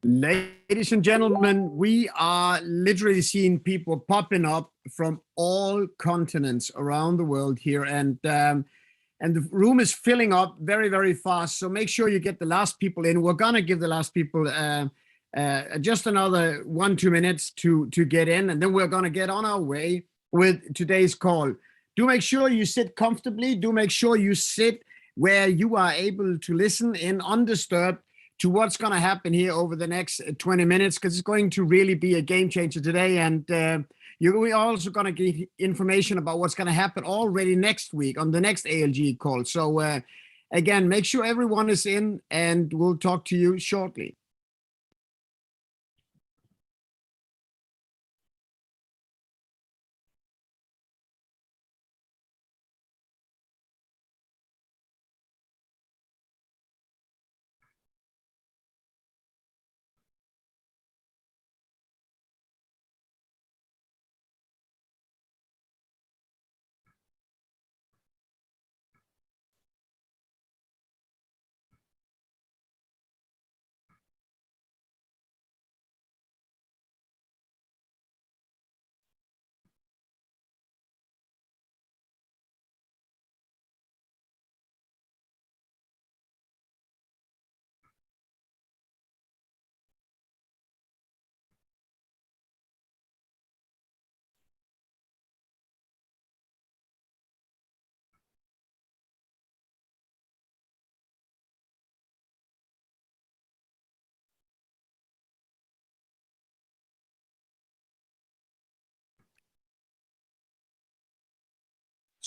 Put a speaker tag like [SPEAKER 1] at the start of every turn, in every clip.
[SPEAKER 1] Ladies and gentlemen, we are literally seeing people popping up from all continents around the world here, and the room is filling up very, very fast. So make sure you get the last people in. We're gonna give the last people just another 1-2 minutes to get in, and then we're gonna get on our way with today's call. Do make sure you sit comfortably. Do make sure you sit where you are able to listen in undisturbed to what's going to happen here over the next 20 minutes, because it's going to really be a game changer today. And you're also going to get information about what's going to happen already next week on the next ALG call. So again, make sure everyone is in, and we'll talk to you shortly.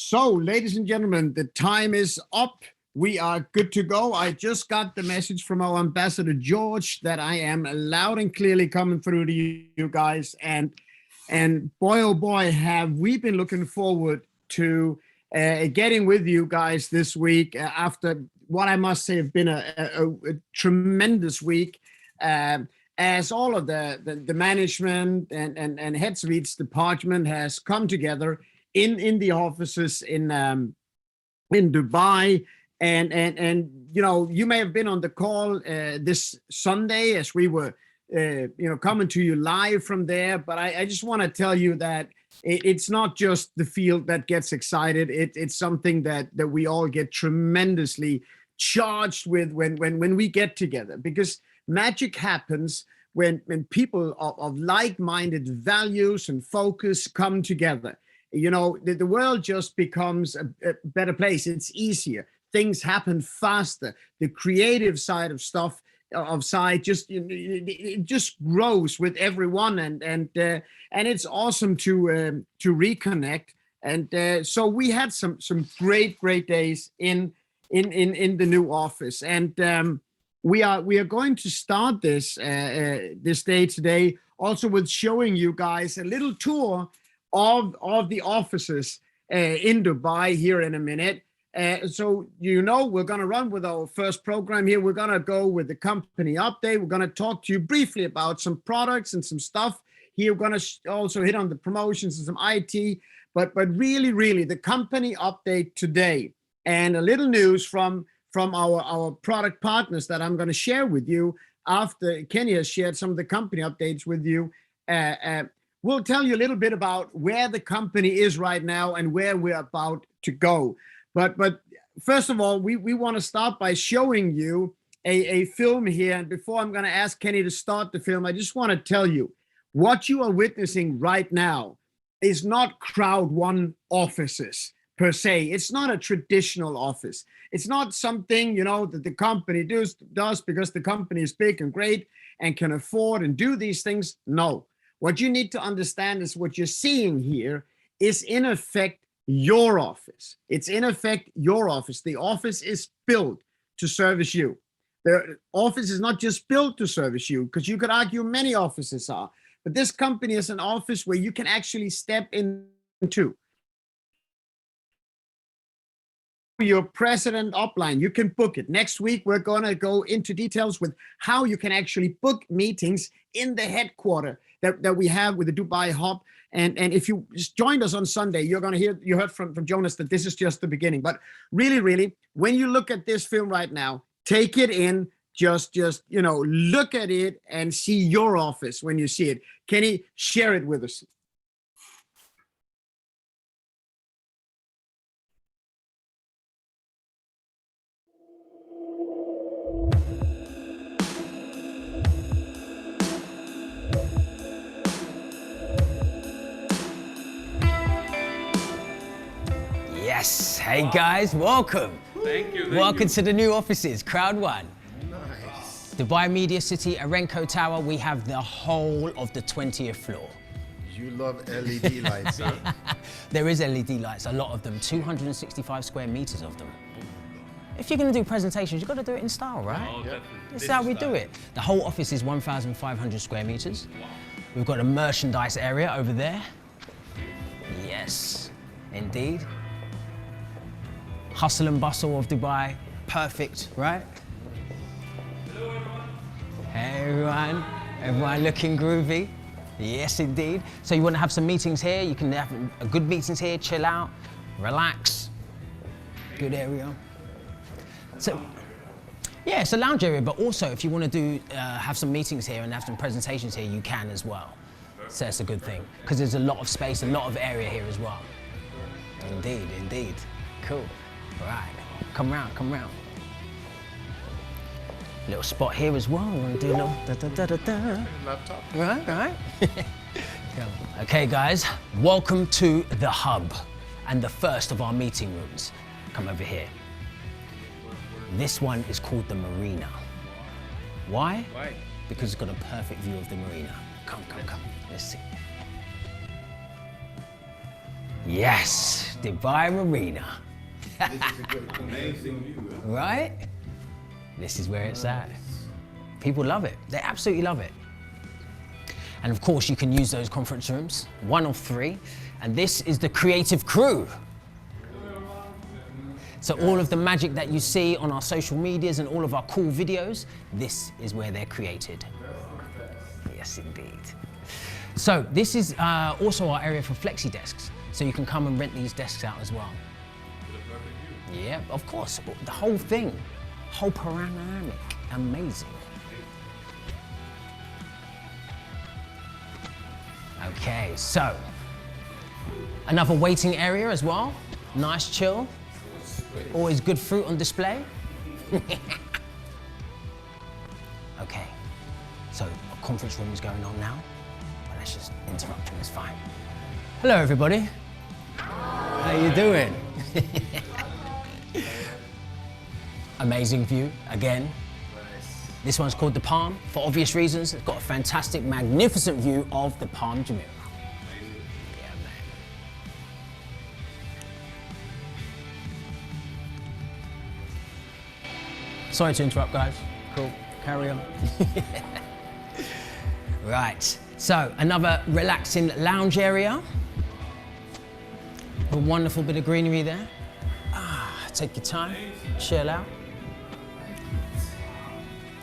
[SPEAKER 1] So, ladies and gentlemen, the time is up. We are good to go. I just got the message from our ambassador, George, that I am loud and clearly coming through to you guys. And boy, oh boy, have we been looking forward to getting with you guys this week after what I must say have been a tremendous week. As all of the management and heads of each department has come together in the offices in Dubai, and you know, you may have been on the call this Sunday as we were coming to you live from there, but I just want to tell you that it's not just the field that gets excited. It's something that we all get tremendously charged with when we get together, because magic happens when people of like-minded values and focus come together. You know, the world just becomes a better place. It's easier. Things happen faster. The creative side of stuff, it just grows with everyone, and it's awesome to reconnect. And so we had some great days in the new office, and we are going to start this day today also with showing you guys a little tour of the offices in Dubai here in a minute. So, you know, we're going to run with our first program here. We're going to go with the company update. We're going to talk to you briefly about some products and some stuff here. We're going to also hit on the promotions and some IT, but really the company update today, and a little news from our product partners that I'm going to share with you after Kenny has shared some of the company updates with you. We'll tell you a little bit about where the company is right now and where we're about to go. But first of all, we want to start by showing you a film here. And before I'm going to ask Kenny to start the film, I just want to tell you what you are witnessing right now is not Crowd1 offices per se. It's not a traditional office. It's not something, you know, that the company does because the company is big and great and can afford and do these things. No. What you need to understand is what you're seeing here is in effect your office. It's in effect your office. The office is built to service you. The office is not just built to service you, because you could argue many offices are, but this company is an office where you can actually step into your president upline. You can book it. Next week, we're going to go into details with how you can actually book meetings in the headquarters that we have with the Dubai hub. And if you joined us on Sunday, you heard from Jonas that this is just the beginning. But really, when you look at this film right now, take it in, just look at it and see your office when you see it. Kenny, share it with us.
[SPEAKER 2] Yes, hey guys, welcome.
[SPEAKER 3] Thank you.
[SPEAKER 2] Welcome to the new offices, Crowd1.
[SPEAKER 3] Nice.
[SPEAKER 2] Dubai Media City, Arenco Tower, we have the whole of the 20th floor.
[SPEAKER 3] You love LED lights, huh?
[SPEAKER 2] There is LED lights, a lot of them, 265 square meters of them. If you're gonna do presentations, you've got to do it in style, right?
[SPEAKER 3] Oh, definitely.
[SPEAKER 2] This is how we do it. The whole office is 1,500 square meters. Wow. We've got a merchandise area over there. Yes, indeed. Hustle and bustle of Dubai, perfect, right?
[SPEAKER 3] Hello, everyone.
[SPEAKER 2] Hey, everyone. Everyone looking groovy. Yes, indeed. So you want to have some meetings here, you can have good meetings here, chill out, relax. Good area. So, yeah, it's a lounge area, but also if you want to have some meetings here and have some presentations here, you can as well. So that's a good thing, because there's a lot of space, a lot of area here as well. Indeed, indeed. Cool. Right, come round, come round. Little spot here as well. We want to do a little da-da-da-da-da.
[SPEAKER 3] Laptop.
[SPEAKER 2] Right, right. Okay, guys, welcome to the hub and the first of our meeting rooms. Come over here. This one is called the Marina. Why?
[SPEAKER 3] Why?
[SPEAKER 2] Because it's got a perfect view of the Marina. Come, come, come. Let's see. Yes, Dubai Marina.
[SPEAKER 3] This is a good, amazing view.
[SPEAKER 2] Right? This is where it's at. People love it. They absolutely love it. And of course, you can use those conference rooms, 1 of 3. And this is the creative crew. So all of the magic that you see on our social medias and all of our cool videos, this is where they're created. Yes, indeed. So this is also our area for flexi desks. So you can come and rent these desks out as well. Yeah, of course, the whole thing, whole panoramic, amazing. Okay, so another waiting area as well. Nice chill. Always good fruit on display. Okay, so a conference room is going on now, but let's just interrupt him, it's fine. Hello, everybody. How you doing? Amazing view, again.
[SPEAKER 3] Nice.
[SPEAKER 2] This one's called the Palm, for obvious reasons. It's got a fantastic, magnificent view of the Palm Jumeirah. Yeah, man. Sorry to interrupt, guys. Cool, carry on. Right, so another relaxing lounge area. A wonderful bit of greenery there. Take your time, chill out.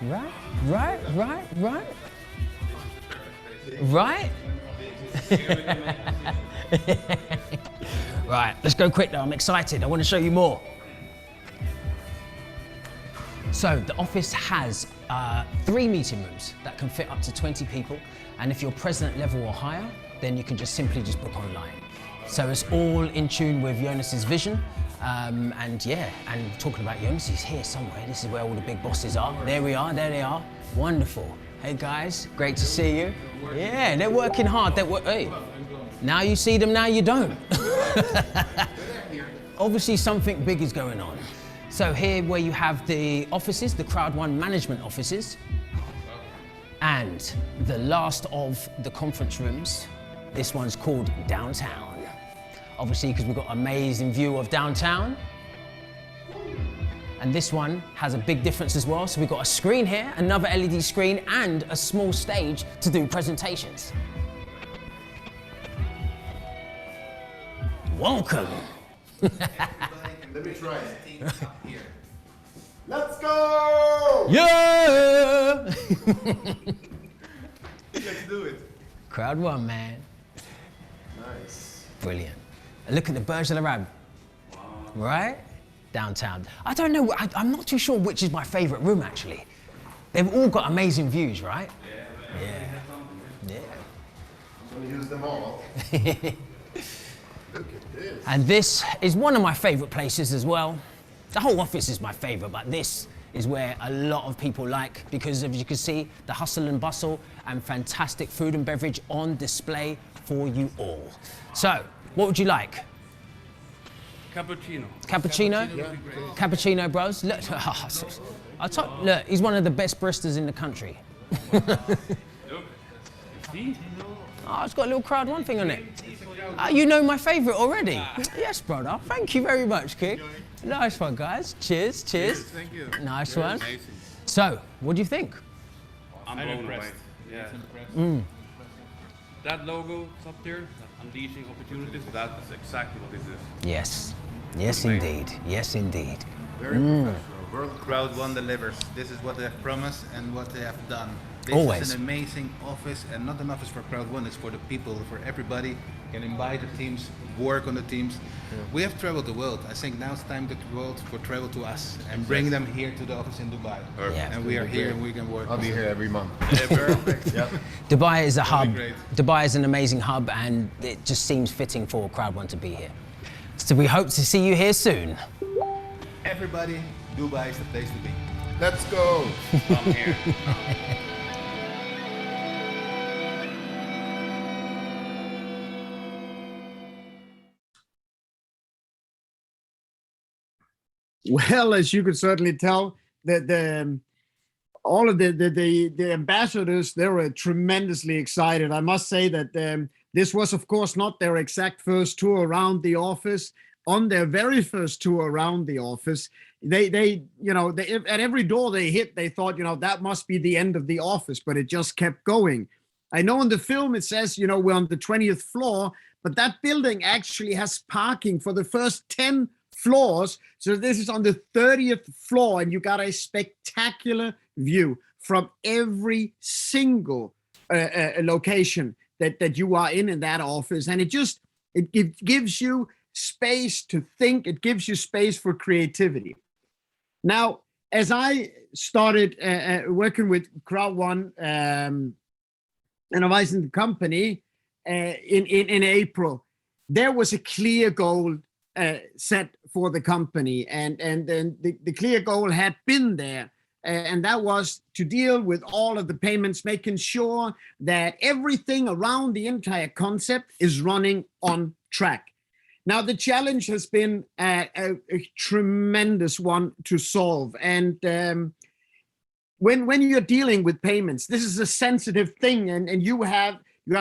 [SPEAKER 2] Right, right, right, right. Right? Right, let's go quick though, I'm excited. I want to show you more. So the office has 3 meeting rooms that can fit up to 20 people. And if you're president level or higher, then you can simply book online. So it's all in tune with Jonas's vision. And yeah, and talking about Jonas, he's here somewhere. This is where all the big bosses are. There we are, there they are. Wonderful. Hey guys, great to see you. Yeah, they're working hard. Hey, now you see them, now you don't. Obviously something big is going on. So here where you have the offices, the Crowd1 management offices, and the last of the conference rooms, this one's called Downtown. Obviously, because we've got an amazing view of downtown. And this one has a big difference as well. So we've got a screen here, another LED screen, and a small stage to do presentations. Welcome.
[SPEAKER 3] Let me try it. Let's go!
[SPEAKER 2] Yeah!
[SPEAKER 3] Let's do it.
[SPEAKER 2] Crowd1, man.
[SPEAKER 3] Nice.
[SPEAKER 2] Brilliant. Look at the Burj Al Arab. Wow. Right? Downtown. I don't know, I'm not too sure which is my favorite room actually. They've all got amazing views, right? Yeah.
[SPEAKER 3] I'm gonna use them all. Look at this.
[SPEAKER 2] And this is one of my favorite places as well. The whole office is my favorite, but this is where a lot of people like, because as you can see, the hustle and bustle and fantastic food and beverage on display for you all. So, what would you like?
[SPEAKER 4] Cappuccino.
[SPEAKER 2] Cappuccino? Cappuccino, bros. Look, look, he's one of the best baristas in the country.
[SPEAKER 4] Look, see?
[SPEAKER 2] Oh, it's got a little Crowd1 thing on it. You know my favourite already. Yes, brother. Thank you very much, kid. Nice one, guys. Cheers, cheers.
[SPEAKER 4] Thank you.
[SPEAKER 2] Nice
[SPEAKER 4] Very
[SPEAKER 2] one.
[SPEAKER 4] amazing.
[SPEAKER 2] So, what do you think?
[SPEAKER 4] I'm blown away. Yeah. That logo up there, unleashing opportunities, that is exactly what this is.
[SPEAKER 2] Yes. Yes, indeed. Yes, indeed.
[SPEAKER 3] Very professional. World
[SPEAKER 5] Crowd1 delivers. This is what they have promised and what they have done. This
[SPEAKER 2] Always.
[SPEAKER 5] is an amazing office, and not an office for Crowd1, it's for the people, for everybody. You can invite the teams, work on the teams. We have traveled the world. I think now it's time that the world will travel to us and bring them here to the office in Dubai.
[SPEAKER 2] Yeah.
[SPEAKER 5] And we are here and we can work.
[SPEAKER 3] I'll be here every month.
[SPEAKER 5] Perfect.
[SPEAKER 3] Yep.
[SPEAKER 2] Dubai is a hub.
[SPEAKER 5] great.
[SPEAKER 2] Dubai is an amazing hub, and it just seems fitting for Crowd1 to be here. So we hope to see you here soon.
[SPEAKER 5] Everybody, Dubai is the place to be.
[SPEAKER 3] Let's go.
[SPEAKER 4] I'm here.
[SPEAKER 1] Well, as you could certainly tell, all of the ambassadors, they were tremendously excited. I must say that this was, of course, not their exact first tour around the office. On their very first tour around the office, they at every door they hit, they thought, that must be the end of the office, but it just kept going. I know in the film it says, we're on the 20th floor, but that building actually has parking for the first 10 floors. So this is on the 30th floor, and you got a spectacular view from every single location that you are in that office. And it gives you space to think. It gives you space for creativity. Now, as I started working with Crowd1 and advising the company in April, there was a clear goal set for the company, and then the clear goal had been there, and that was to deal with all of the payments, making sure that everything around the entire concept is running on track. Now, the challenge has been a tremendous one to solve, and when you're dealing with payments, this is a sensitive thing, and you have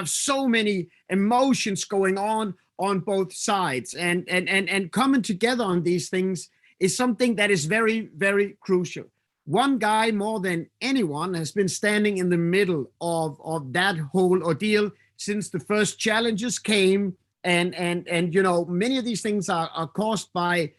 [SPEAKER 1] so many emotions going on both sides, and coming together on these things is something that is very, very crucial. One guy more than anyone has been standing in the middle of that whole ordeal since the first challenges came, and many of these things are caused by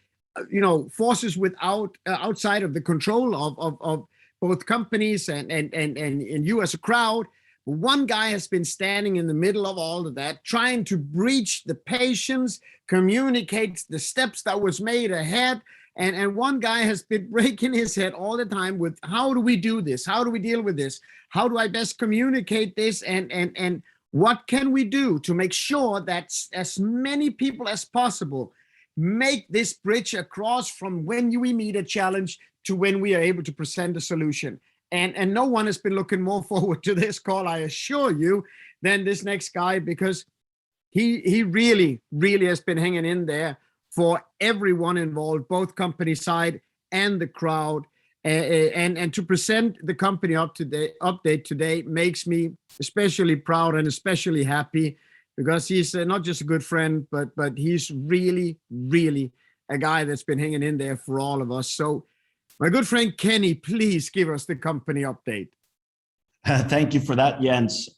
[SPEAKER 1] forces outside of the control of both companies and you as a crowd. One guy has been standing in the middle of all of that, trying to breach the patience, communicate the steps that was made ahead. And one guy has been breaking his head all the time with, how do we do this? How do we deal with this? How do I best communicate this? And what can we do to make sure that as many people as possible make this bridge across from when we meet a challenge to when we are able to present a solution? And no one has been looking more forward to this call, I assure you, than this next guy, because he really, really has been hanging in there for everyone involved, both company side and the crowd. And to present the company update today makes me especially proud and especially happy, because he's not just a good friend, but he's really, really a guy that's been hanging in there for all of us. So, my good friend Kenny, please give us the company update.
[SPEAKER 6] Thank you for that, Jens.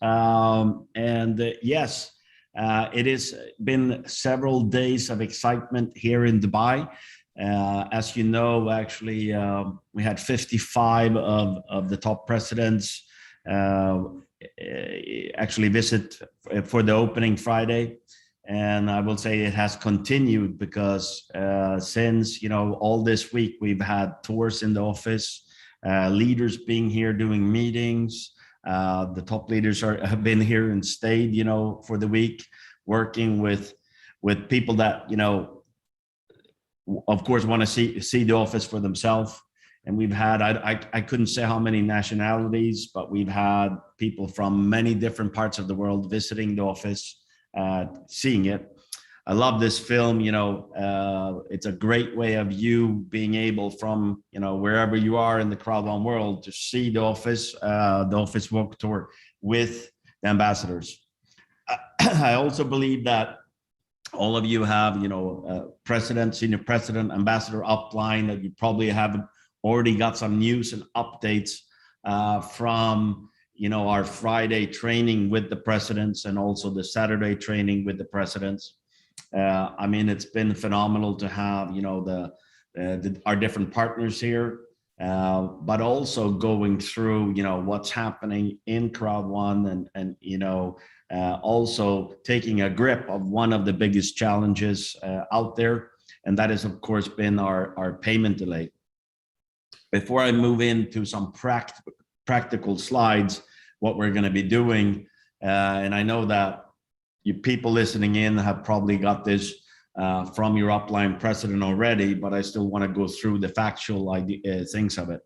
[SPEAKER 6] Yes, it has been several days of excitement here in Dubai. As you know, actually, we had 55 of the top presidents actually visit for the opening Friday. And I will say it has continued, because since all this week we've had tours in the office, leaders being here doing meetings. The top leaders have been here and stayed, you know, for the week, working with people that, you know, of course, want to see the office for themselves. And we've had, I couldn't say how many nationalities, but we've had people from many different parts of the world visiting the office, seeing it. I love this film, you know, it's a great way of you being able from, you know, wherever you are in the Crowd1 world to see the office walk tour with the ambassadors. I also believe that all of you have, you know, president, senior president, ambassador upline that you probably have already got some news and updates from, you know, our Friday training with the presidents and also the Saturday training with the presidents. I mean, it's been phenomenal to have, you know, our different partners here, but also going through, you know, what's happening in Crowd1 and you know, also taking a grip of one of the biggest challenges out there, and that has, of course, been our payment delay. Before I move into some practical slides, what we're going to be doing, and I know that you people listening in have probably got this from your upline president already, but I still want to go through the factual things of it.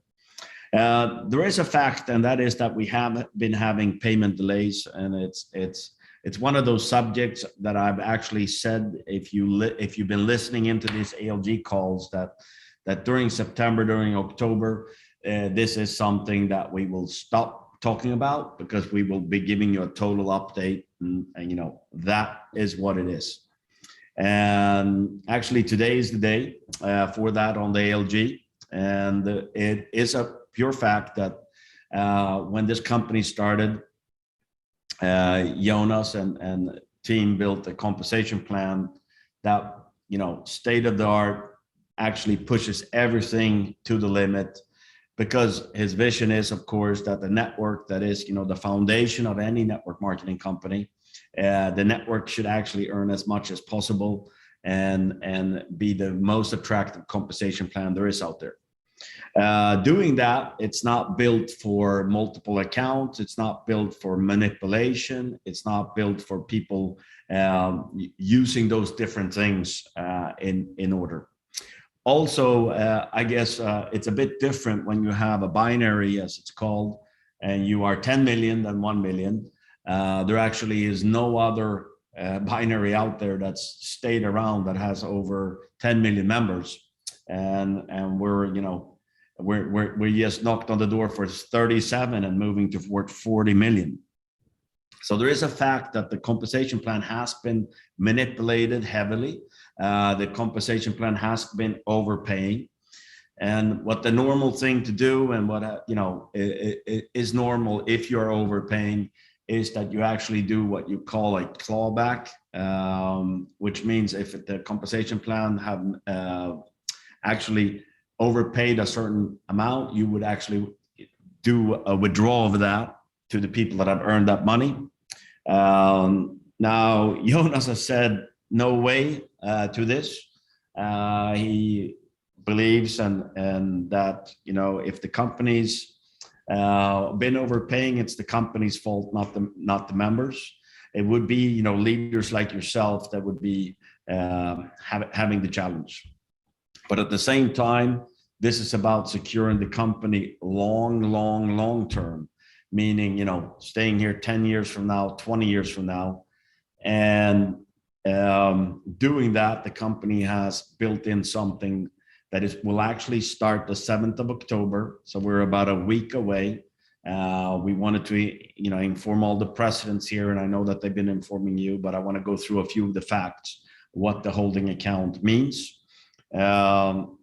[SPEAKER 6] There is a fact, and that is that we have been having payment delays, and it's one of those subjects that I've actually said, if you've been listening into these ALG calls, that during September, during October, this is something that we will stop talking about, because we will be giving you a total update, and you know, that is what it is. And actually today is the day for that on the ALG, and it is a pure fact that when this company started, Jonas and team built a compensation plan that, you know, state of the art, actually pushes everything to the limit, because his vision is, of course, that the network that is, you know, the foundation of any network marketing company, the network should actually earn as much as possible and be the most attractive compensation plan there is out there. Doing that, it's not built for multiple accounts. It's not built for manipulation. It's not built for people using those different things in order. Also, I guess it's a bit different when you have a binary, as it's called, and you are 10 million than 1 million. There actually is no other binary out there that's stayed around that has over 10 million members, and we're, you know, we just knocked on the door for 37 and moving toward 40 million. So there is a fact that the compensation plan has been manipulated heavily. The compensation plan has been overpaying, and what the normal thing to do, and what you know, is normal if you're overpaying, is that you actually do what you call a clawback, which means if the compensation plan have actually overpaid a certain amount, you would actually do a withdrawal of that to the people that have earned that money. Now, Jonas has said no way to this. He believes and that, you know, if the company's been overpaying, it's the company's fault, not the members. It would be, you know, leaders like yourself that would be having the challenge. But at the same time, this is about securing the company long term, meaning, you know, staying here 10 years from now, 20 years from now. And doing that, the company has built in something that will actually start the 7th of October. So we're about a week away. We wanted to, you know, inform all the presidents here, and I know that they've been informing you, but I want to go through a few of the facts, what the holding account means.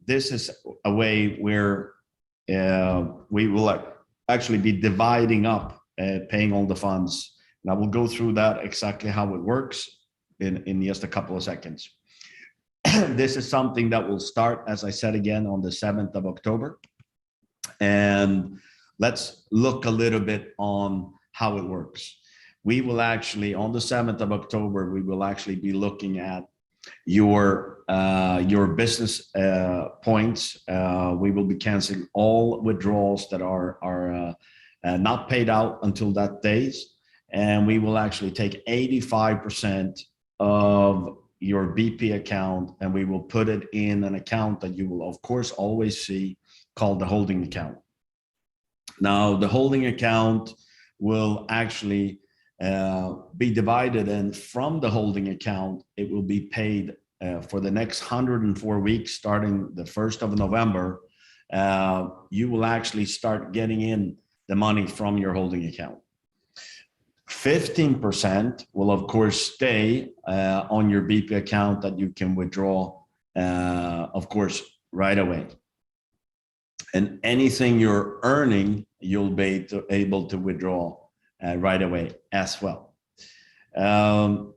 [SPEAKER 6] This is a way where we will actually be dividing up, paying all the funds. And I will go through that exactly how it works in just a couple of seconds. This is something that will start, as I said again, on the 7th of October. And let's look a little bit on how it works. We will actually, on the 7th of October, we will actually be looking at your business points. We will be canceling all withdrawals that are not paid out until that days, and we will actually take 85% of your BP account and we will put it in an account that you will of course always see called the holding account. Now the holding account will actually be divided, and from the holding account it will be paid for the next 104 weeks starting the 1st of November. You will actually start getting in the money from your holding account. 15% will of course stay on your BP account that you can withdraw of course right away, and anything you're earning you'll be able to withdraw right away as well.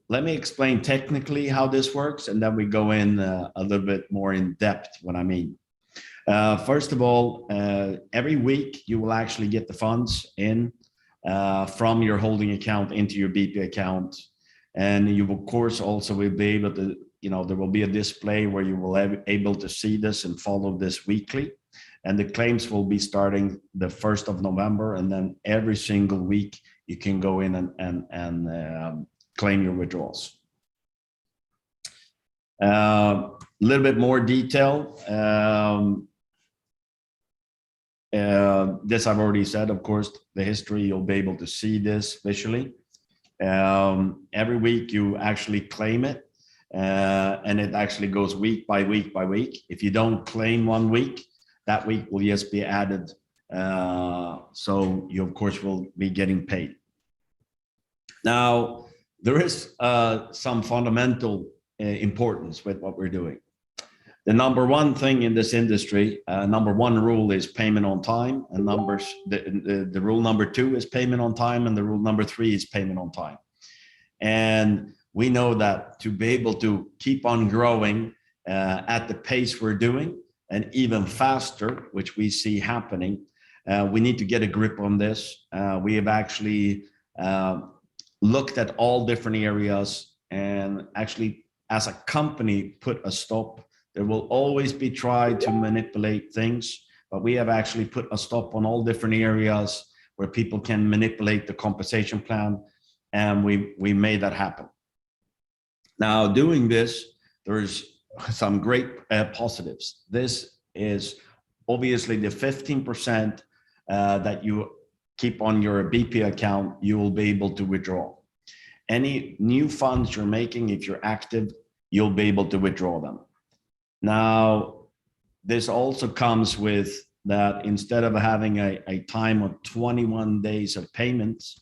[SPEAKER 6] Let me explain technically how this works, and then we go in a little bit more in depth what I mean. First of all, every week you will actually get the funds in from your holding account into your BP account, and you of course also will be able to, there will be a display where you will be able to see this and follow this weekly, and the claims will be starting the 1st of November, and then every single week you can go in and claim your withdrawals. A little bit more detail. This I've already said, of course, the history, you'll be able to see this visually. Every week you actually claim it, and it actually goes week by week by week. If you don't claim one week, that week will just be added. So you of course will be getting paid. Now, there is some fundamental importance with what we're doing. The number one thing in this industry, number one rule is payment on time, and the rule number two is payment on time, and the rule number three is payment on time. And we know that to be able to keep on growing at the pace we're doing, and even faster, which we see happening, we need to get a grip on this. We have actually looked at all different areas, and actually as a company put a stop. There will always be tried to manipulate things, but we have actually put a stop on all different areas where people can manipulate the compensation plan, and we made that happen. Now, doing this, there's some great positives. This is obviously the 15% that you keep on your BP account, you will be able to withdraw. Any new funds you're making, if you're active, you'll be able to withdraw them. Now, this also comes with that instead of having a time of 21 days of payments,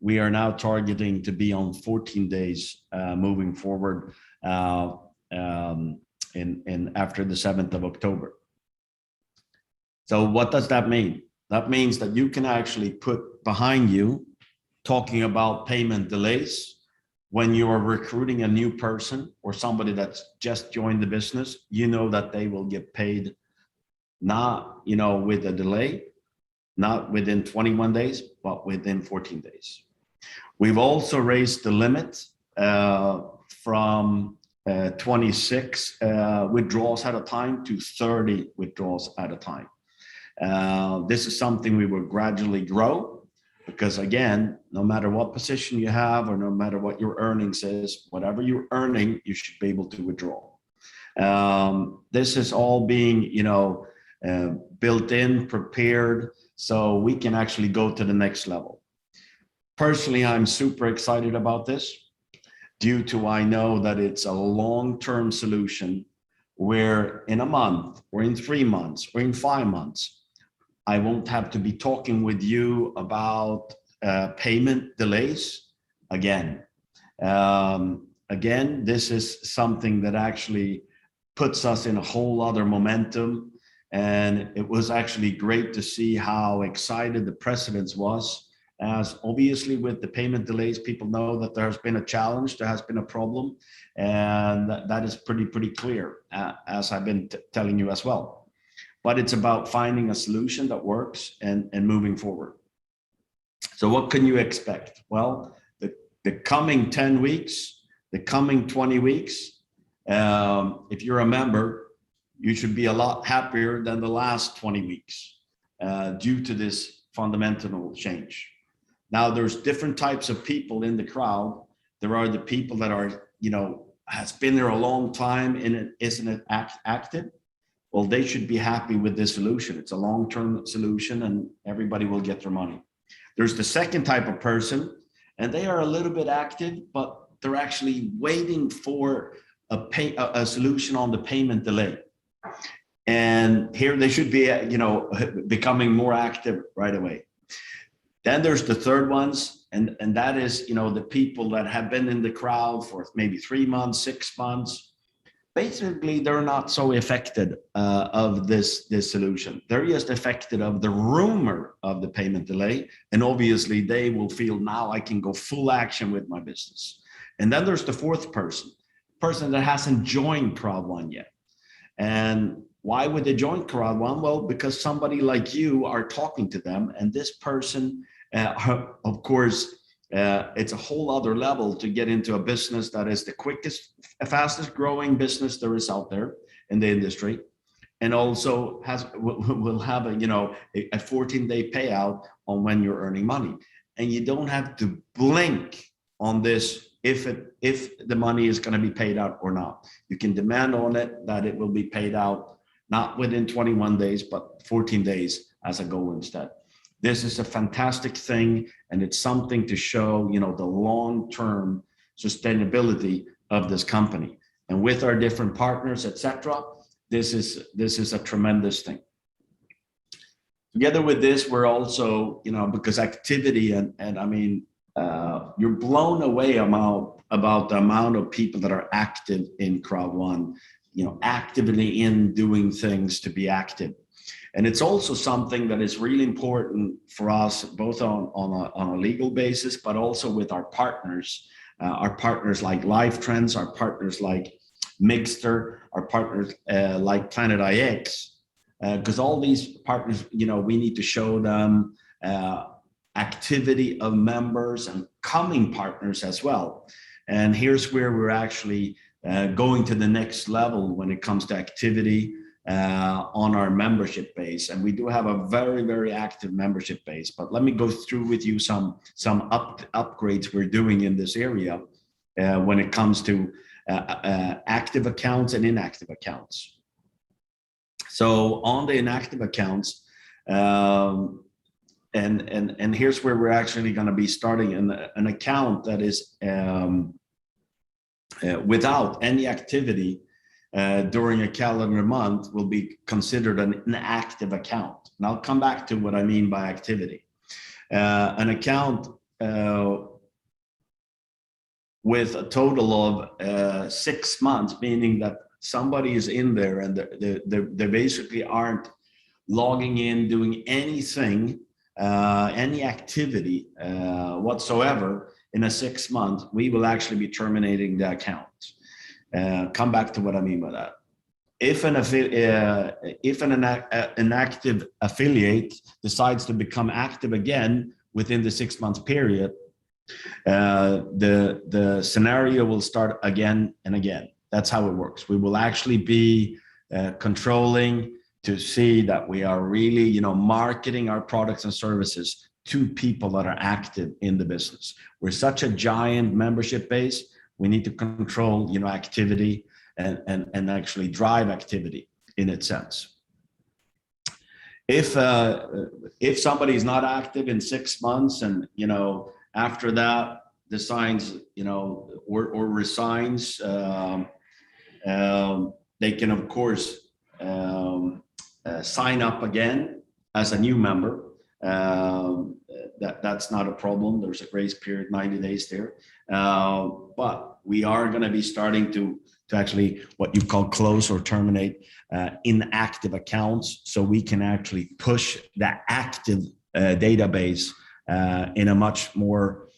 [SPEAKER 6] we are now targeting to be on 14 days moving forward after the 7th of October. So what does that mean? That means that you can actually put behind you talking about payment delays. When you are recruiting a new person or somebody that's just joined the business, you know that they will get paid not, with a delay, not within 21 days, but within 14 days. We've also raised the limit from 26 withdrawals at a time to 30 withdrawals at a time. This is something we will gradually grow. Because again, no matter what position you have or no matter what your earnings is, whatever you're earning, you should be able to withdraw. This is all being, built in, prepared, so we can actually go to the next level. Personally, I'm super excited about this due to I know that it's a long-term solution where in a month or in 3 months or in 5 months, I won't have to be talking with you about payment delays again. Again, this is something that actually puts us in a whole other momentum. And it was actually great to see how excited the president was. As obviously with the payment delays, people know that there has been a challenge, there has been a problem, and that is pretty clear, as I've been telling you as well. But it's about finding a solution that works and moving forward. So what can you expect? Well, the coming 10 weeks the coming 20 weeks, if you're a member, you should be a lot happier than the last 20 weeks due to this fundamental change. Now, there's different types of people in the crowd. There are the people that are, has been there a long time and it isn't active. Well, they should be happy with this solution. It's a long-term solution and everybody will get their money. There's the second type of person, and they are a little bit active, but they're actually waiting for a solution on the payment delay. And here they should be, becoming more active right away. Then there's the third ones, and that is, the people that have been in the crowd for maybe 3 months, 6 months. Basically, they're not so affected of this solution. They're just affected of the rumor of the payment delay. And obviously they will feel now I can go full action with my business. And then there's the fourth person that hasn't joined Crowd1 yet. And why would they join Crowd1? Well, because somebody like you are talking to them, and this person, of course, it's a whole other level to get into a business that is the quickest, fastest growing business there is out there in the industry, and also will have a 14-day payout on when you're earning money, and you don't have to blink on this if the money is going to be paid out or not. You can demand on it that it will be paid out not within 21 days, but 14 days as a goal instead. This is a fantastic thing, and it's something to show, the long-term sustainability of this company. And with our different partners, etc., this is a tremendous thing. Together with this, we're also, because activity and I mean, you're blown away about the amount of people that are active in Crowd1, actively in doing things to be active. And it's also something that is really important for us, both on a legal basis, but also with our partners like Life Trends, our partners like Mixter, our partners like Planet IX, because all these partners, we need to show them activity of members and coming partners as well. And here's where we're actually going to the next level when it comes to activity on our membership base. And we do have a very, very active membership base, but let me go through with you some upgrades we're doing in this area when it comes to active accounts and inactive accounts. So on the inactive accounts, and here's where we're actually going to be starting an account that is without any activity during a calendar month will be considered an inactive account. And I'll come back to what I mean by activity. An account with a total of 6 months, meaning that somebody is in there and they basically aren't logging in, doing anything, any activity whatsoever in a 6 month, we will actually be terminating the account. Come back to what I mean by that. If an inactive affiliate decides to become active again within the 6 month period, the scenario will start again and again. That's how it works. We will actually be controlling to see that we are really, marketing our products and services to people that are active in the business. We're such a giant membership base. We need to control, activity and actually drive activity in its sense. If somebody is not active in 6 months and, after that decides, or resigns, they can, of course, sign up again as a new member. That's not a problem. There's a grace period, 90 days there. But we are going to be starting to actually what you call close or terminate inactive accounts, so we can actually push the active database in a much more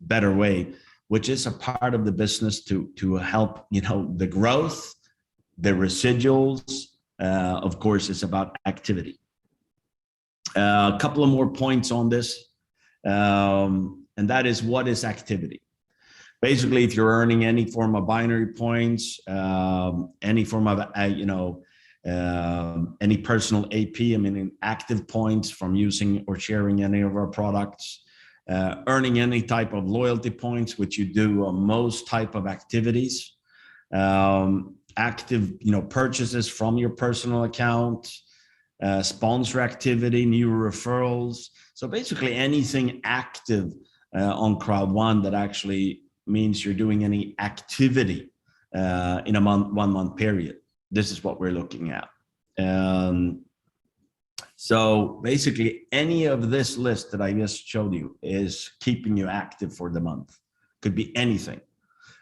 [SPEAKER 6] better way, which is a part of the business to help the growth, the residuals. Of course, it's about activity. A couple of more points on this, and that is, what is activity? basically, if you're earning any form of binary points, any form of, any personal AP, I mean, active points from using or sharing any of our products, earning any type of loyalty points, which you do on most type of activities, active, purchases from your personal account, sponsor activity, new referrals. So basically anything active on Crowd1 that actually means you're doing any activity in a 1 month period. This is what we're looking at. So basically any of this list that I just showed you is keeping you active for the month. Could be anything.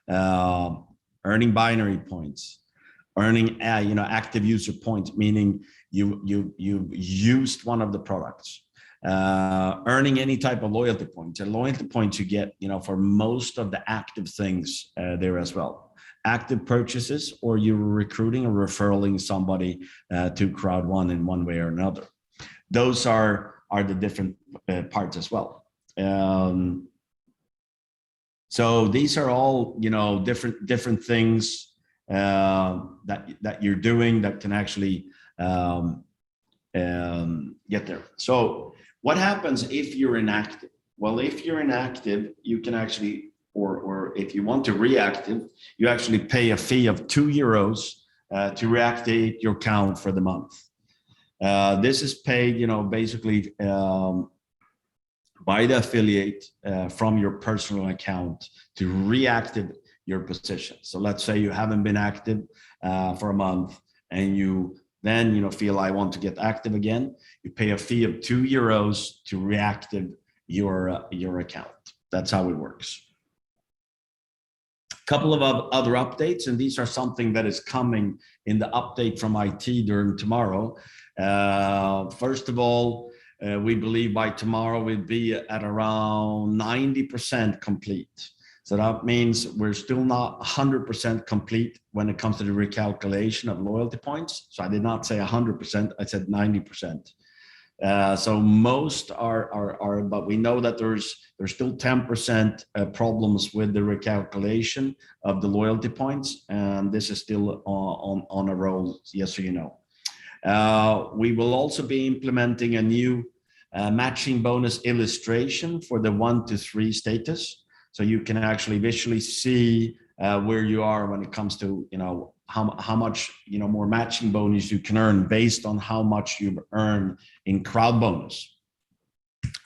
[SPEAKER 6] Earning binary points, earning active user points, meaning you've used one of the products. Earning any type of loyalty points, and loyalty points you get for most of the active things there as well. Active purchases, or you're recruiting or referring somebody to Crowd1 in one way or another. Those are the different parts as well. So these are all different things that you're doing that can actually get there. So what happens if you're inactive? Well, if you're inactive, you can actually, or if you want to reactive, you actually pay a fee of €2 to reactivate your account for the month. This is paid, basically by the affiliate from your personal account to reactivate your position. So let's say you haven't been active for a month, and you then feel I want to get active again. You pay a fee of €2 to reactivate your account. That's how it works. A couple of other updates, and these are something that is coming in the update from IT during tomorrow. First of all, we believe by tomorrow we'll be at around 90% complete. So that means we're still not 100% complete when it comes to the recalculation of loyalty points. So I did not say 100%, I said 90%. So most are, but we know that there's still 10% problems with the recalculation of the loyalty points, and this is still on a roll, yes or we will also be implementing a new matching bonus illustration for the 1 to 3 status. So you can actually visually see where you are when it comes to, how much, more matching bonus you can earn based on how much you've earned in crowd bonus.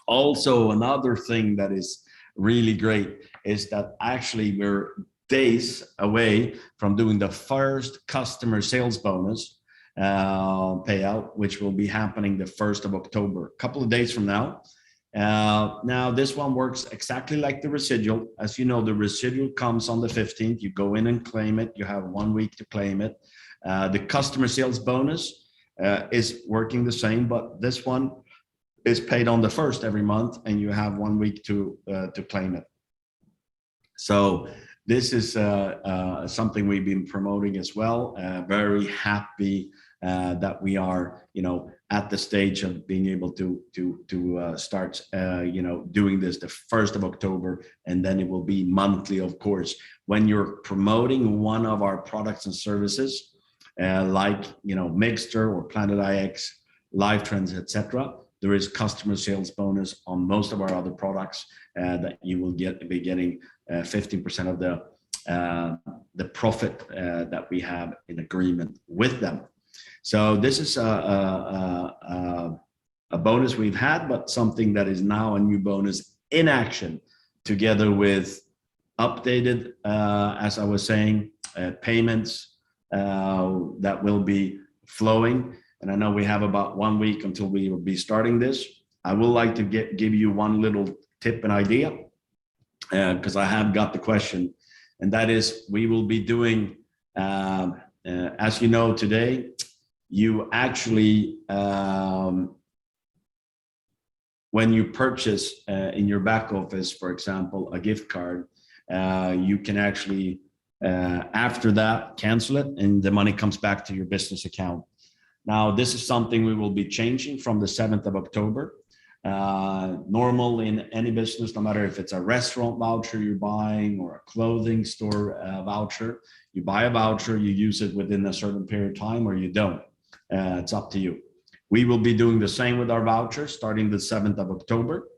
[SPEAKER 6] Also, another thing that is really great is that actually we're days away from doing the first customer sales bonus payout, which will be happening the 1st of October, a couple of days from now. Now this one works exactly like the residual. As you know, the residual comes on the 15th. You go in and claim it. You have 1 week to claim it. The customer sales bonus is working the same, but this one is paid on the 1st every month, and you have 1 week to claim it. So this is something we've been promoting as well. Very happy that we are, at the stage of being able to start, doing this the 1st of October, and then it will be monthly, of course. When you're promoting one of our products and services, like Mixter or Planet IX, Live Trends, etc., there is customer sales bonus on most of our other products that you will be getting 15% of the profit that we have in agreement with them. So this is a bonus we've had, but something that is now a new bonus in action, together with updated, as I was saying, payments that will be flowing. And I know we have about 1 week until we will be starting this. I would like to give you one little tip and idea, because I have got the question, and that is we will be doing, as you know today, you actually, when you purchase in your back office, for example, a gift card, you can actually, after that, cancel it, and the money comes back to your business account. Now, this is something we will be changing from the 7th of October. Normal in any business, no matter if it's a restaurant voucher you're buying or a clothing store voucher. You buy a voucher, you use it within a certain period of time, or you don't. It's up to you. We will be doing the same with our vouchers starting the 7th of October.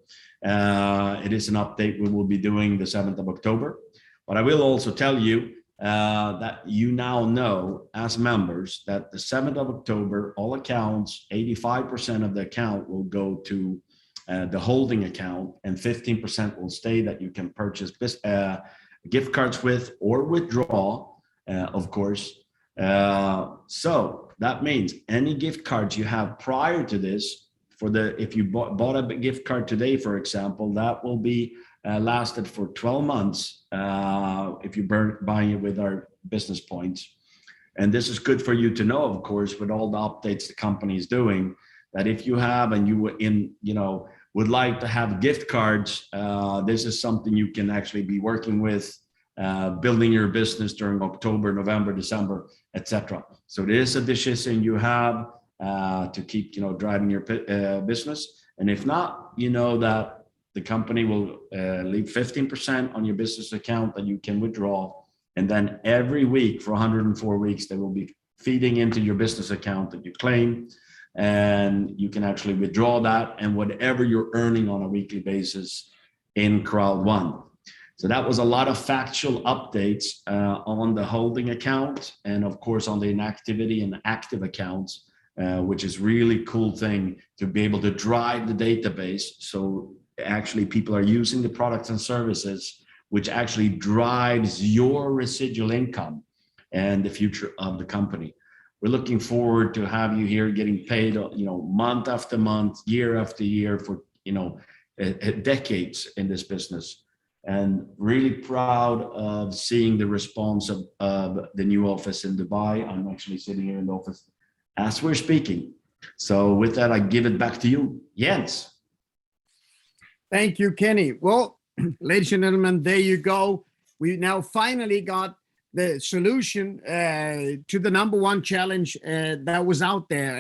[SPEAKER 6] It is an update we will be doing the 7th of October. But I will also tell you that you now know as members that the 7th of October, all accounts, 85% of the account will go to the holding account, and 15% will stay that you can purchase gift cards with or withdraw, of course. So that means any gift cards you have prior to this, if you bought a gift card today, for example, that will be lasted for 12 months if you're buying it with our business points. And this is good for you to know, of course, with all the updates the company is doing, that if you have and would like to have gift cards, this is something you can actually be working with, building your business during October, November, December, etc. So it is a decision you have to keep, driving your business. And if not, you know that the company will leave 15% on your business account that you can withdraw. And then every week for 104 weeks, they will be feeding into your business account that you claim. And you can actually withdraw that and whatever you're earning on a weekly basis in Crowd1. So that was a lot of factual updates on the holding account and of course on the inactivity and active accounts, which is really cool thing to be able to drive the database. So actually people are using the products and services, which actually drives your residual income and the future of the company. We're looking forward to have you here getting paid, month after month, year after year for, decades in this business. And really proud of seeing the response of the new office in Dubai. I'm actually sitting here in the office as we're speaking. So with that, I give it back to you, Jens.
[SPEAKER 1] Thank you, Kenny. Well, ladies and gentlemen, there you go. We now finally got the solution to the #1 challenge that was out there.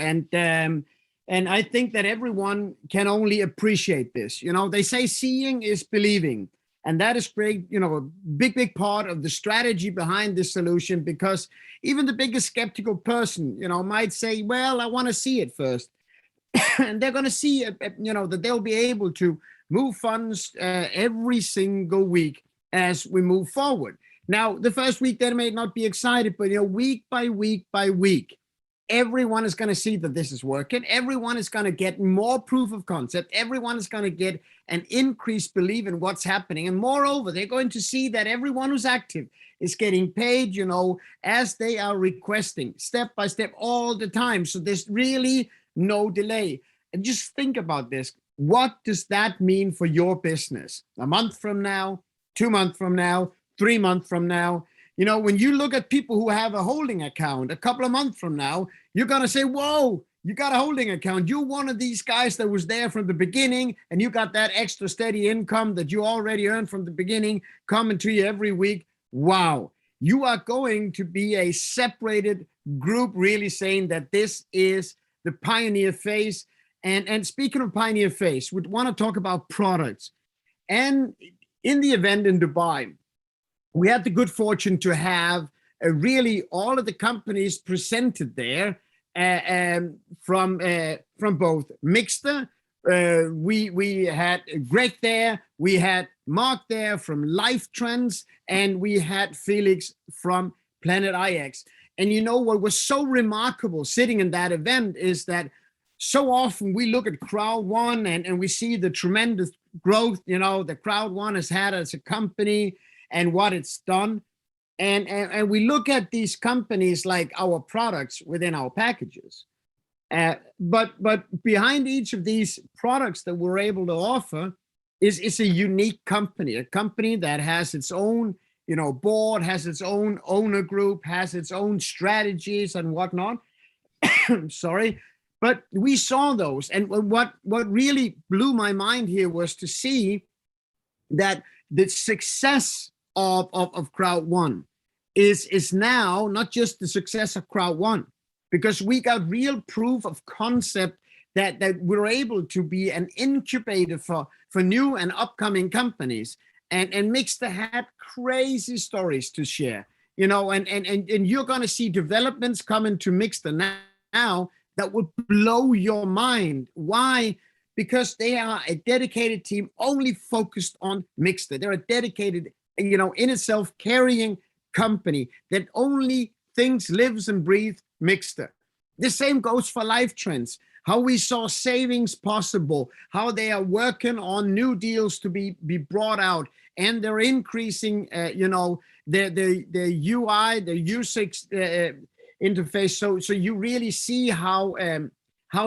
[SPEAKER 1] And I think that everyone can only appreciate this. They say seeing is believing. And that is great, a big part of the strategy behind this solution, because even the biggest skeptical person, might say, well, I want to see it first. And they're going to see, that they'll be able to move funds every single week as we move forward. Now, the first week they may not be excited, but week by week by week, everyone is going to see that this is working. Everyone is going to get more proof of concept. Everyone is going to get an increased belief in what's happening. And moreover, they're going to see that everyone who's active is getting paid, as they are requesting, step by step, all the time. So there's really no delay. And just think about this. What does that mean for your business? A month from now, 2 months from now, 3 months from now? When you look at people who have a holding account a couple of months from now, you're going to say, whoa, you got a holding account. You're one of these guys that was there from the beginning, and you got that extra steady income that you already earned from the beginning coming to you every week. Wow. You are going to be a separated group, really saying that this is the pioneer phase. And speaking of pioneer phase, we want to talk about products. And in the event in Dubai, we had the good fortune to have really all of the companies presented there from both Mixter. We had Greg there, we had Mark there from Life Trends, and we had Felix from Planet IX. And what was so remarkable sitting in that event is that so often we look at Crowd1 and we see the tremendous growth, that Crowd1 has had as a company and what it's done. And we look at these companies like our products within our packages. But behind each of these products that we're able to offer is a unique company, a company that has its own, board, has its own owner group, has its own strategies and whatnot. Sorry. But we saw those. And what really blew my mind here was to see that the success of Crowd1 is now not just the success of Crowd1, because we got real proof of concept that we're able to be an incubator for new and upcoming companies. And Mixter had crazy stories to share, you know, and you're going to see developments coming to Mixter now that will blow your mind. Why? Because they are a dedicated team only focused on Mixter. They're a dedicated, you know, in itself carrying company that only thinks, lives and breathes Mixter. The same goes for Life Trends, how we saw savings possible, how they are working on new deals to be brought out, and they're increasing, you know, the UI, the user interface. So you really see how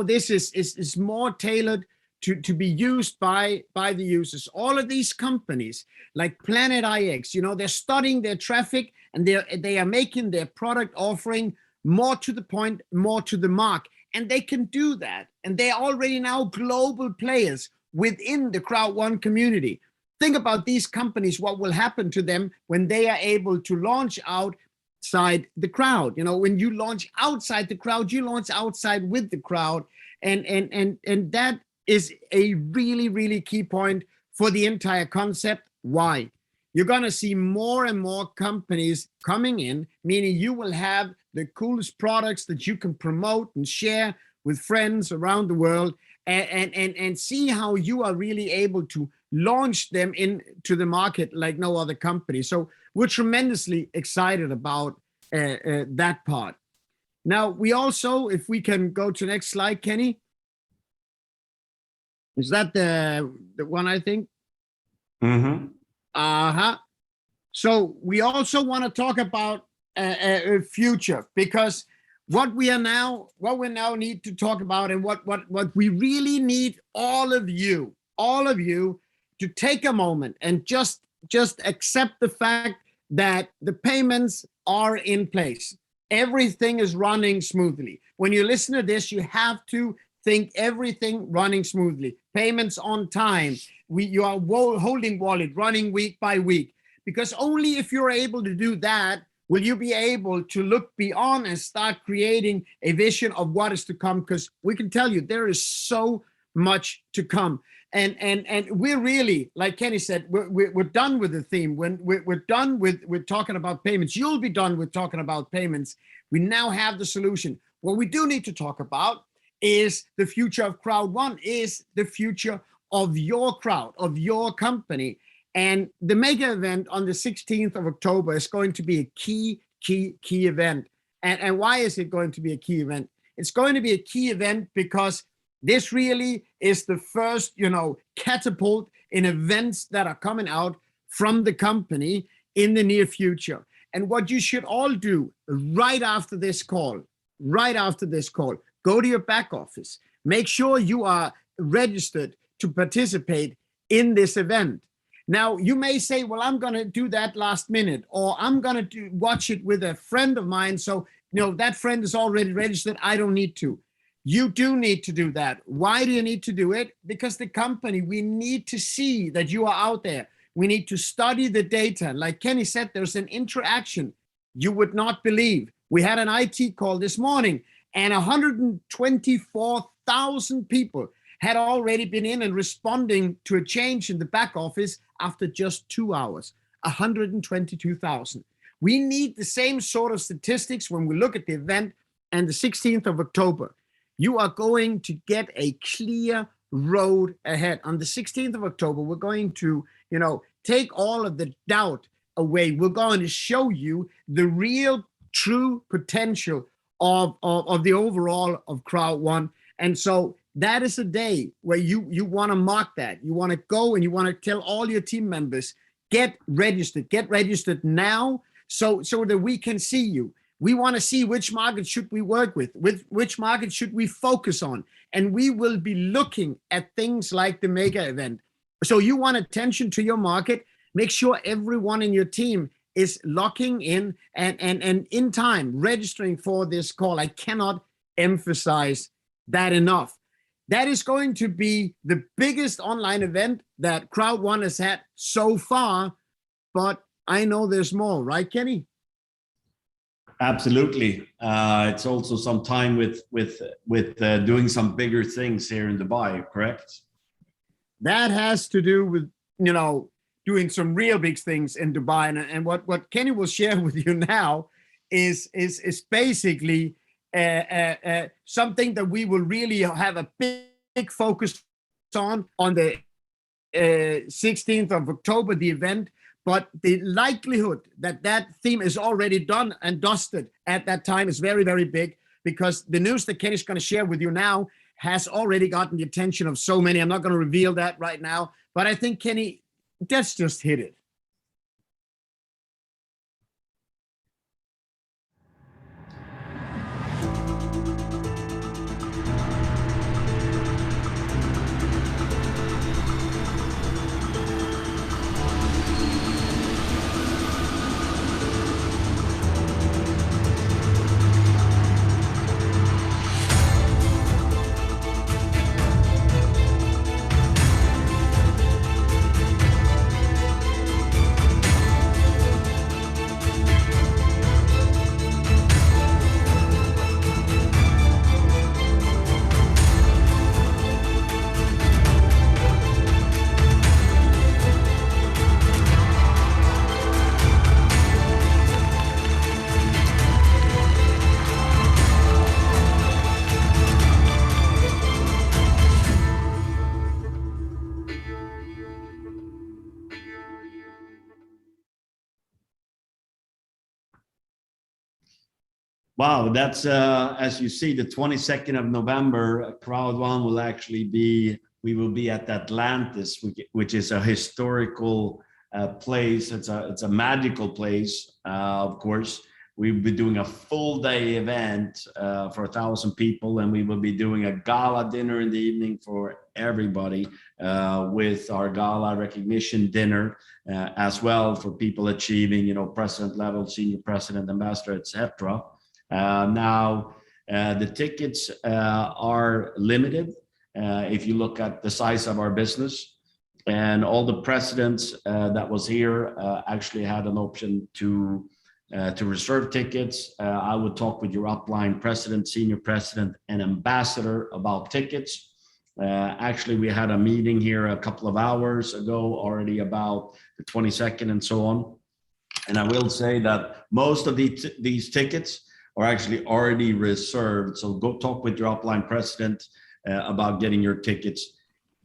[SPEAKER 1] this is more tailored to be used by the users. All of these companies like Planet IX, you know, they're studying their traffic, and they are making their product offering more to the point, more to the mark. And they can do that. And they're already now global players within the Crowd1 community. Think about these companies, what will happen to them when they are able to launch outside the crowd. You know, when you launch outside the crowd, you launch outside with the crowd. And that is a really, really key point for the entire concept. Why? You're going to see more and more companies coming in, meaning you will have the coolest products that you can promote and share with friends around the world, and see how you are really able to launch them into the market like no other company. So we're tremendously excited about that part. Now, we also, if we can go to the next slide, Kenny. Is that the one, I think?
[SPEAKER 6] Mm-hmm.
[SPEAKER 1] So we also want to talk about a future, because what we now need to talk about, and what we really need all of you to take a moment and just accept the fact that the payments are in place. Everything is running smoothly. When you listen to this, you have to think everything running smoothly. Payments on time. You are holding wallet running week by week, because only if you're able to do that will you be able to look beyond and start creating a vision of what is to come, because we can tell you there is so much to come. And we're really, like Kenny said, we're done with the theme. When we're done with talking about payments, you'll be done with talking about payments. We now have the solution. What we do need to talk about is the future of Crowd1, is the future of your crowd, of your company. And the mega event on the 16th of October is going to be a key event. And why is it going to be a key event? It's going to be a key event because this really is the first, you know, catapult in events that are coming out from the company in the near future. And what you should all do right after this call, go to your back office, make sure you are registered to participate in this event. Now, you may say, well, I'm going to do that last minute, or I'm going to watch it with a friend of mine. So, you know, that friend is already registered. I don't need to. You do need to do that. Why do you need to do it? Because the company, we need to see that you are out there. We need to study the data. Like Kenny said, there's an interaction you would not believe. We had an IT call this morning, and 124,000 people had already been in and responding to a change in the back office after just 2 hours. 122,000. We need the same sort of statistics when we look at the event and the 16th of October. You are going to get a clear road ahead. On the 16th of October, we're going to, you know, take all of the doubt away. We're going to show you the real, true potential of the overall of Crowd1. And so that is a day where you want to mark that. You want to go and you want to tell all your team members, get registered now, so that we can see you. We want to see which market should we work with which market should we focus on. And we will be looking at things like the mega event. So you want attention to your market, make sure everyone in your team is locking in and in time registering for this call. I cannot emphasize that enough. That is going to be the biggest online event that Crowd1 has had so far, but I know there's more, right, Kenny?
[SPEAKER 6] Absolutely. It's also some time with doing some bigger things here in Dubai, correct?
[SPEAKER 1] That has to do with, doing some real big things in Dubai. And what Kenny will share with you now is basically something that we will really have a big focus on the 16th of October, the event. But the likelihood that that theme is already done and dusted at that time is very, very big, because the news that Kenny's going to share with you now has already gotten the attention of so many. I'm not going to reveal that right now, but I think, Kenny, let's just hit it.
[SPEAKER 6] Wow, that's as you see, the 22nd of November, Crowd1 will actually be, we will be at Atlantis, which is a historical place. It's a magical place, of course. We will be doing a full day event for 1,000 people, and we will be doing a gala dinner in the evening for everybody with our gala recognition dinner as well for people achieving, president level, senior president, ambassador, etc. Now, the tickets are limited. If you look at the size of our business, and all the presidents that was here actually had an option to reserve tickets. I would talk with your upline president, senior president, and ambassador about tickets. Actually, we had a meeting here a couple of hours ago already about the 22nd and so on. And I will say that most of these tickets are actually already reserved. So go talk with your upline president about getting your tickets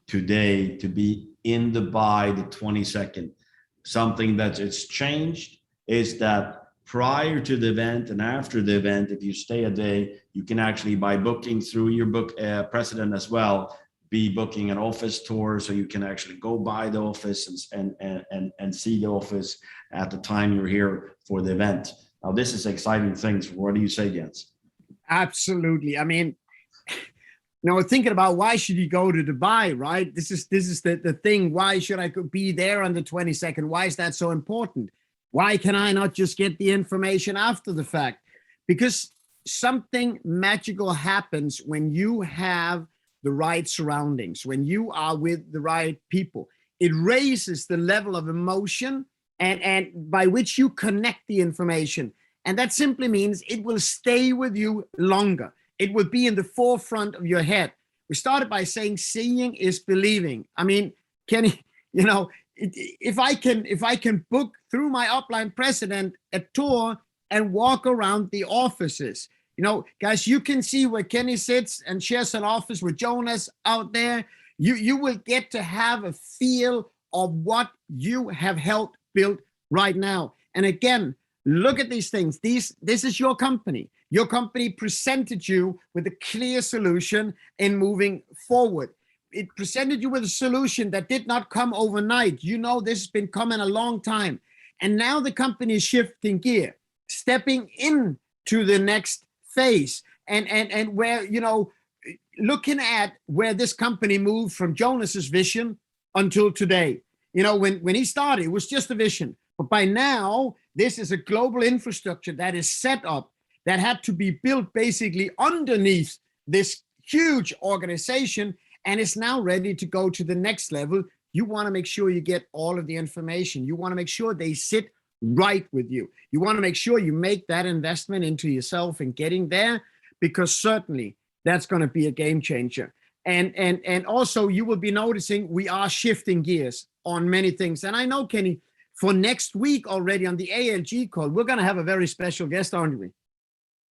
[SPEAKER 6] today to be in Dubai the 22nd. Something that it's changed is that prior to the event and after the event, if you stay a day, you can actually, by booking through your president as well, be booking an office tour, so you can actually go by the office and see the office at the time you're here for the event. Now, this is exciting things. What do you say, Jens?
[SPEAKER 1] Absolutely. I mean, now thinking about why should you go to Dubai, right? This is the thing. Why should I be there on the 22nd? Why is that so important? Why can I not just get the information after the fact? Because something magical happens when you have the right surroundings, when you are with the right people. It raises the level of emotion and by which you connect the information. And that simply means it will stay with you longer. It will be in the forefront of your head. We started by saying seeing is believing. I mean, Kenny, if I can book through my upline president a tour and walk around the offices, guys, you can see where Kenny sits and shares an office with Jonas out there. You will get to have a feel of what you have helped build right now. And again, look at these things. This is your company. Your company presented you with a clear solution in moving forward. It presented you with a solution that did not come overnight. This has been coming a long time. And now the company is shifting gear, stepping into the next phase. And where, looking at where this company moved from Jonas's vision until today. When he started, it was just a vision. But by now, this is a global infrastructure that is set up, that had to be built basically underneath this huge organization, and is now ready to go to the next level. You want to make sure you get all of the information. You want to make sure they sit right with you. You want to make sure you make that investment into yourself and getting there, because certainly that's going to be a game changer. And also you will be noticing we are shifting gears on many things. And I know, Kenny, for next week already on the ALG call, we're going to have a very special guest, aren't we?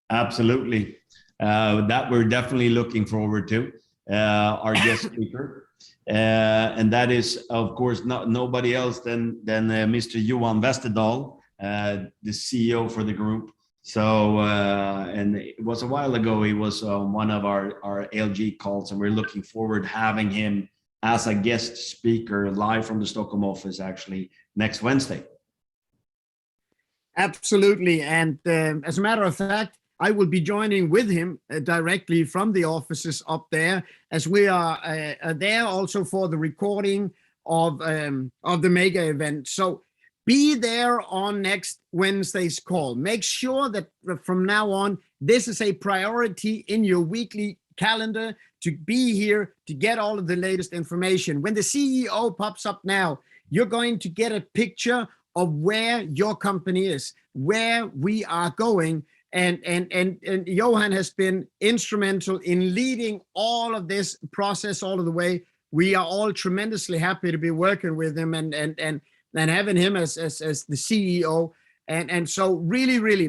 [SPEAKER 6] Absolutely. That we're definitely looking forward to, our guest speaker. And that is, of course, nobody else than Mr. Johan Westerdahl, the CEO for the group. So, and it was a while ago, he was on one of our ALG calls, and we're looking forward to having him as a guest speaker live from the Stockholm office actually next Wednesday.
[SPEAKER 1] Absolutely. And as a matter of fact, I will be joining with him directly from the offices up there, as we are there also for the recording of the mega event. So be there on next Wednesday's call. Make sure that from now on, this is a priority in your weekly calendar to be here to get all of the latest information. When the CEO pops up now, you're going to get a picture of where your company is, where we are going. And Johan has been instrumental in leading all of this process all of the way. We are all tremendously happy to be working with him and having him as the CEO. And so really, really